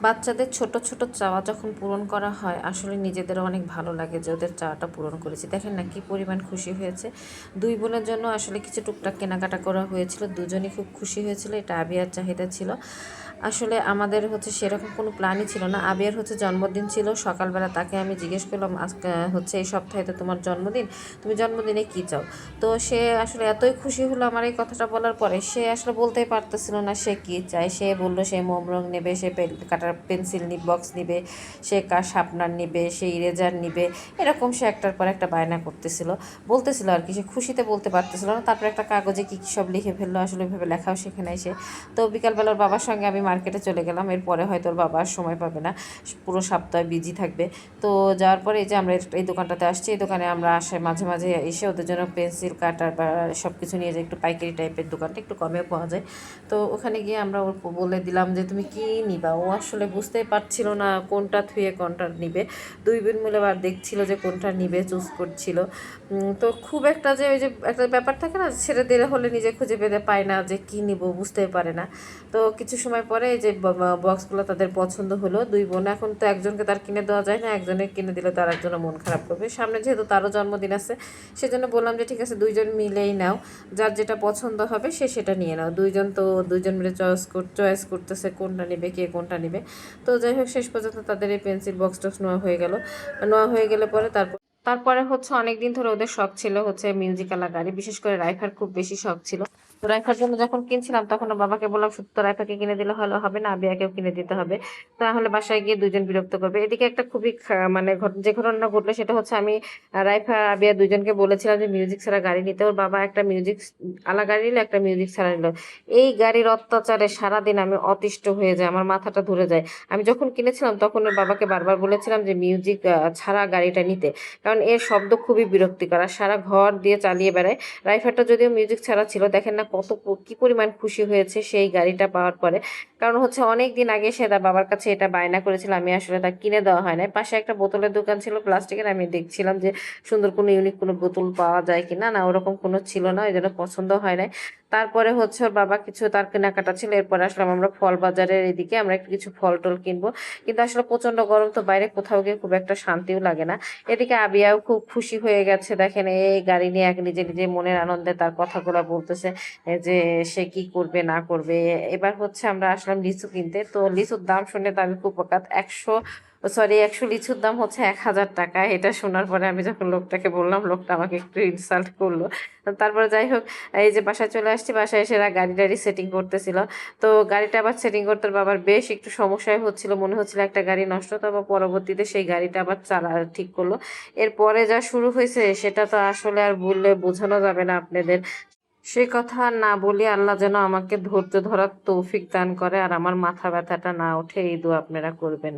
বাচ্চাদের ছোট ছোট চাওয়া যখন পূরণ করা হয় আসলে নিজেদেরও অনেক ভালো লাগে যে ওদের চাওয়াটা পূরণ করেছি। দেখেন না কি পরিমাণ খুশি হয়েছে। দুই বোনের জন্য আসলে কিছু টুকটাক কেনাকাটা করা হয়েছিল, দুজনই খুব খুশি হয়েছিল। এটা আবিয়ার চাহিদা ছিল। আসলে আমাদের হচ্ছে সেরকম কোনো প্ল্যানই ছিল না। আবিয়ার হচ্ছে জন্মদিন ছিল, সকালবেলা তাকে আমি জিজ্ঞেস করলাম আজকে হচ্ছে এই সপ্তাহে তো তোমার জন্মদিন, তুমি জন্মদিনে কী চাও? তো সে আসলে এতই খুশি হলো আমার এই কথাটা বলার পরে, সে আসলে বলতেই পারতেছিল না সে কী চায়। সে বলল সে মোম রং নেবে, সে কাটার পেন্সিল বক্স নিবে, সে শার্পনার নিবে, সে ইরেজার নিবে। এরকম সে একটার পর একটা বায়না করতেছিল, বলতেছিল আর কি। সে খুশিতে বলতে পারতেছিল না। তারপর একটা কাগজে কী কী সব লিখে ফেললো, আসলে ভেবে লেখাও শেখে নাই সে। তো বিকালবেলার বাবার সঙ্গে আমি মার্কেটে চলে গেলাম। এরপরে হয়তো ওর বাবা আর সময় পাবে না, পুরো সপ্তাহে বিজি থাকবে। তো যাওয়ার পরে এই যে আমরা এই দোকানটাতে আসছি, এই দোকানে আমরা আসে মাঝে মাঝে এসে ওদের জন্য পেন্সিল কাটার বা সব কিছু নিয়ে যাই। একটু পাইকারি টাইপের দোকানটা, একটু কমেও পাওয়া যায়। তো ওখানে গিয়ে আমরা ওর বলে দিলাম যে তুমি কী নিবা। ও আসলে বুঝতেই পারছিল না কোনটা থুয়ে কোনটা নিবে। দুই বোন মিলে আবার দেখছিল যে কোনটা নিবে, চুজ করছিল। তো খুব একটা যে ওই যে একটা ব্যাপার থাকে না, ছেড়ে দিলে হলে নিজে খুঁজে পেতে পায় না যে কী নিব, বুঝতেই পারে না। তো কিছু সময় পরে এই যে বক্সগুলো তাদের পছন্দ হলো। দুই বোন, এখন তো একজনকে তার কিনে দেওয়া যায় না, একজনে কিনে দিলে তার একজনের মন খারাপ করবে। সামনে যেহেতু তারও জন্মদিন আছে, সেজন্য বললাম যে ঠিক আছে দুইজন মিলেই নাও, যার যেটা পছন্দ হবে সে সেটা নিয়ে নাও। দুইজন মিলে চয়েস করতেছে কোনটা নেবে, কে কোনটা নেবে। তো যাই হোক শেষ পর্যন্ত তাদের এই পেন্সিল বক্সটা নেওয়া হয়ে গেলে পরে তারপরে হচ্ছে অনেক দিন ধরে ওদের শখ ছিল হচ্ছে মিউজিক্যালা গাড়ি, বিশেষ করে রাইফার খুব বেশি শখ ছিল। তো রাইফার জন্য যখন কিনছিলাম তখন ওর বাবাকে বললাম শুধু তো রাইফাকে কিনে দিলে হলো হবে না, আবিয়াকেও কিনে দিতে হবে, তাহলে বাসায় গিয়ে দুজন বিরক্ত করবে। এদিকে একটা খুবই মানে যে ঘটনা ঘটলো সেটা হচ্ছে আমি রাইফা আবিয়া দুজনকে বলেছিলাম যে মিউজিক ছাড়া গাড়ি নিতে। ওর বাবা একটা মিউজিক আলা গাড়ি নিল, একটা মিউজিক ছাড়া নিল। এই গাড়ির অত্যাচারে সারাদিন আমি অতিষ্ঠ হয়ে যায়, আমার মাথাটা ধরে যায়। আমি যখন কিনেছিলাম তখন ওর বাবাকে বারবার বলেছিলাম যে মিউজিক ছাড়া গাড়িটা নিতে, কারণ এর শব্দ খুবই বিরক্তিকর আর সারা ঘর দিয়ে চালিয়ে বেড়ায়। রাইফারটা যদিও মিউজিক ছাড়া ছিল, দেখেন না কি পরিমাণ খুশি হয়েছে সেই গাড়িটা পাওয়ার পরে। কারণ হচ্ছে অনেক দিন আগে সে তার বাবার কাছে এটা বায়না করেছিল, আমি আসলে তা কিনে দেওয়া হয় না। পাশে একটা বোতলের দোকান ছিল প্লাস্টিকের, আমি দেখছিলাম যে সুন্দর কোনো ইউনিক কোনো বোতল পাওয়া যায় কিনা, না ওরকম কোনো ছিল না, ওই জন্য পছন্দ হয় নাই। তারপরে হচ্ছে ওর বাবা কিছু তার কেনাকাটা ছিল, এরপরে আসলাম আমরা ফল বাজারের এদিকে, আমরা একটু কিছু ফল টল কিনবো। কিন্তু আসলে প্রচন্ড গরম, তো বাইরে কোথাও গিয়ে খুব একটা শান্তিও লাগে না। এদিকে আবিয়াও খুব খুশি হয়ে গেছে, দেখেন এই গাড়ি নিয়ে এক নিজে নিজে মনের আনন্দে তার কথাগুলো বলতেছে যে সে কি করবে না করবে। এবার হচ্ছে আমরা আসলাম লিচু কিনতে। তো লিচুর দাম শুনে তো আমি খুব অকাত, 100 লিচুর দাম হচ্ছে 1000 টাকা। এটা শোনার পরে আমি যখন লোকটাকে বললাম, লোকটা আমাকে একটু ইনসাল্ট করলো। তারপরে যাই হোক, এই যে বাসায় চলে আসছি, বাসায় এসে এরা গাড়ি টাড়ি সেটিং করতেছিল। তো গাড়িটা আবার সেটিং করতে ওর বাবার বেশ একটু সমস্যায় হচ্ছিল, মনে হচ্ছিল একটা গাড়ি নষ্ট। তো আবার পরবর্তীতে সেই গাড়িটা আবার ঠিক করলো। এরপরে যা শুরু হয়েছে সেটা তো আসলে আর বললে বোঝানো যাবে না আপনাদের। সে কথা আর না বলি, আল্লাহ যেন আমাকে ধৈর্য ধরার তৌফিক দান করে আর আমার মাথা ব্যথাটা না ওঠে, এই দোয়া আপনারা করবেন।